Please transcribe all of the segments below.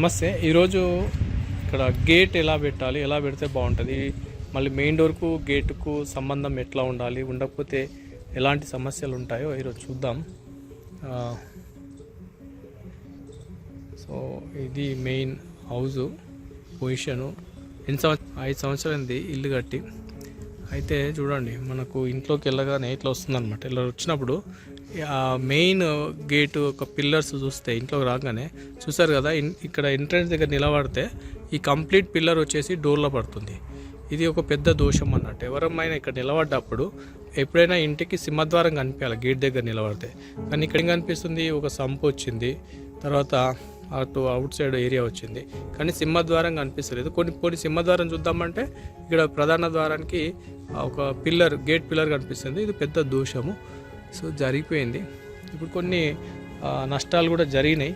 నమస్తే. ఈరోజు ఇక్కడ గేట్ ఎలా పెట్టాలి, ఎలా పెడితే బాగుంటుంది, మళ్ళీ మెయిన్ డోర్కు గేటుకు సంబంధం ఎట్లా ఉండాలి, ఉండకపోతే ఎలాంటి సమస్యలు ఉంటాయో ఈరోజు చూద్దాం. సో ఇది మెయిన్ హౌజు పొజిషను. 5 సంవత్సరాలైంది ఇల్లు కట్టి. అయితే చూడండి, మనకు ఇంట్లోకి వెళ్ళగానే ఇట్లా వస్తుందన్నమాట. ఇలా వచ్చినప్పుడు మెయిన్ గేటు ఒక పిల్లర్స్ చూస్తే ఇంట్లోకి రాగానే చూసారు కదా, ఇక్కడ ఎంట్రన్స్ దగ్గర నిలబడితే ఈ కంప్లీట్ పిల్లర్ వచ్చేసి డోర్లో పడుతుంది. ఇది ఒక పెద్ద దోషం అన్నట్టు. ఎవరమైనా ఇక్కడ నిలబడ్డప్పుడు ఎప్పుడైనా ఇంటికి సింహద్వారం కనిపించాలి గేట్ దగ్గర నిలబడితే. కానీ ఇక్కడ ఏం కనిపిస్తుంది, ఒక సంపు వచ్చింది, తర్వాత అటు అవుట్ సైడ్ ఏరియా వచ్చింది, కానీ సింహద్వారం కనిపిస్తలేదు. కొన్ని సింహద్వారం చూద్దామంటే ఇక్కడ ప్రధాన ద్వారానికి ఒక పిల్లర్, గేట్ పిల్లర్ కనిపిస్తుంది. ఇది పెద్ద దోషము. సో జరిగిపోయింది. ఇప్పుడు కొన్ని నష్టాలు కూడా జరిగినాయి.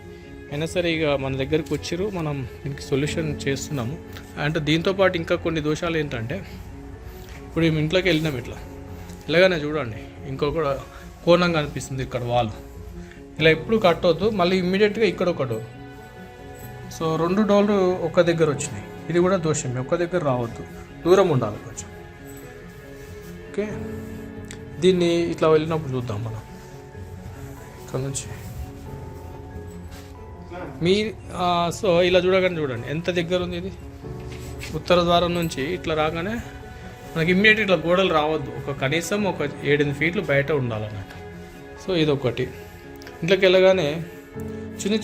అయినా సరే ఇక మన దగ్గరికి వచ్చారు, మనం దీనికి సొల్యూషన్ చేస్తున్నాము. అంటే దీంతోపాటు ఇంకా కొన్ని దోషాలు ఏంటంటే, ఇప్పుడు మేము ఇంట్లోకి వెళ్ళినాం, ఇట్లా ఇలాగానే చూడండి ఇంకొక కోణం కనిపిస్తుంది ఇక్కడ వాల్. ఇలా ఎప్పుడు కట్టవద్దు. మళ్ళీ ఇమ్మీడియట్గా ఇక్కడ ఒక డోర్. సో 2 డోర్లు ఒక దగ్గర వచ్చినాయి. ఇది కూడా దోషమే. ఒక దగ్గర రావద్దు, దూరం ఉండాలి కొంచెం. ఓకే, దీన్ని ఇట్లా వెళ్ళినప్పుడు చూద్దాం మనం. ఇక్కడ నుంచి సో ఇలా చూడండి ఎంత దగ్గర ఉంది ఇది. ఉత్తర ద్వారం నుంచి ఇట్లా రాగానే మనకి ఇమ్మీడియట్ ఇట్లా గోడలు రావద్దు, ఒక కనీసం ఒక 7-8 ఫీట్లు బయట ఉండాలన్నట్టు. సో ఇది ఒకటి. ఇంట్లోకి వెళ్ళగానే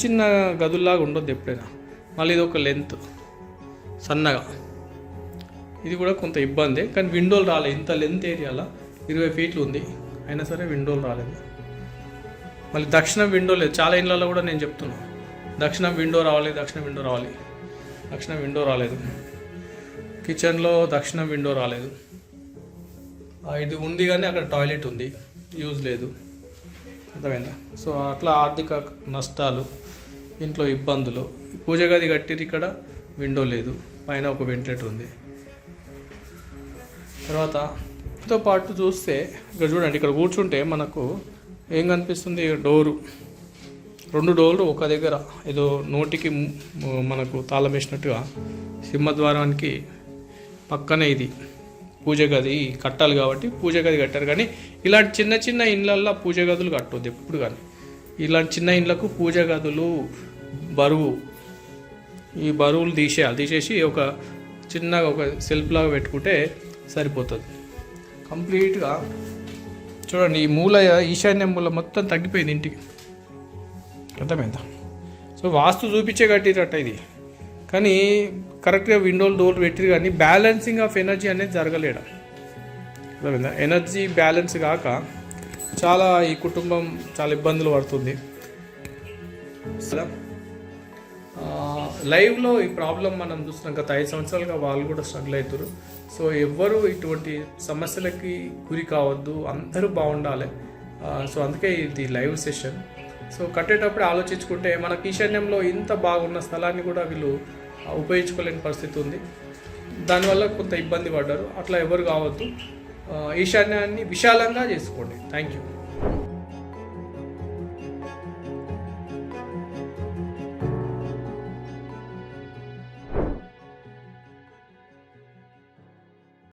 చిన్న గదుల్లాగా ఉండొద్దు ఎప్పుడైనా. మళ్ళీ ఇది ఒక లెంత్ సన్నగా, ఇది కూడా కొంత ఇబ్బంది. కానీ విండోలు రాలేదు. ఇంత లెంత్ ఏరియాలో 20 ఫీట్లు ఉంది, అయినా సరే విండోలు రాలేదు. మళ్ళీ దక్షిణం విండో లేదు. చాలా ఇళ్ళల్లో కూడా నేను చెప్తున్నాను, దక్షిణం విండో రావాలి, దక్షిణం విండో రాలేదు. కిచెన్లో దక్షిణం విండో రాలేదు. ఇది ఉంది కానీ అక్కడ టాయిలెట్ ఉంది, యూజ్ లేదు. అర్థమైందా? సో అట్లా ఆర్థిక నష్టాలు, ఇంట్లో ఇబ్బందులు. పూజ గది కట్టిరు, ఇక్కడ విండో లేదు, పైన ఒక వెంటిలేటర్ ఉంది. తర్వాత తో పాటు చూస్తే ఇక్కడ చూడండి, ఇక్కడ కూర్చుంటే మనకు ఏం కనిపిస్తుంది, డోరు 2 డోర్లు ఒక దగ్గర, ఏదో నోటికి మనకు తాళం వేసినట్టుగా సింహద్వారానికి పక్కనే ఇది పూజ గది కట్టాలి కాబట్టి పూజ గది కట్టారు. కానీ ఇలాంటి చిన్న ఇండ్లల్లో పూజ గదులు కట్టొద్దు ఎప్పుడు. కానీ ఇలాంటి చిన్న ఇండ్లకు పూజ గదులు ఈ బరువులు తీసేసి ఒక చిన్నగా ఒక సెల్ఫ్ లాగా పెట్టుకుంటే సరిపోతుంది. కంప్లీట్గా చూడండి, ఈ మూల ఈశాన్య మూల మొత్తం తగ్గిపోయింది ఇంటికి. అర్థమైందా? సో వాస్తు చూపించే కట్టిరట ఇది, కానీ కరెక్ట్గా విండోలు డోర్లు పెట్టిరు, కానీ బ్యాలెన్సింగ్ ఆఫ్ ఎనర్జీ అనేది జరగలేడు. అర్థమైందా? ఎనర్జీ బ్యాలెన్స్ కాక ఈ కుటుంబం చాలా ఇబ్బందులు పడుతుంది. లైవ్లో ఈ ప్రాబ్లం మనం చూస్తున్నాం. గత 5 సంవత్సరాలుగా వాళ్ళు కూడా స్ట్రగుల్ అవుతారు. సో ఎవ్వరూ ఇటువంటి సమస్యలకి గురి కావద్దు, అందరూ బాగుండాలి. సో అందుకే ఇది లైవ్ సెషన్. సో కట్టేటప్పుడు ఆలోచించుకుంటే మనకి ఈశాన్యంలో ఇంత బాగున్న స్థలాన్ని కూడా వీళ్ళు ఉపయోగించుకోలేని పరిస్థితి ఉంది. దానివల్ల కొంత ఇబ్బంది పడ్డారు. అట్లా ఎవరు కావద్దు. ఈశాన్యాన్ని విశాలంగా చేసుకోండి. Thank you.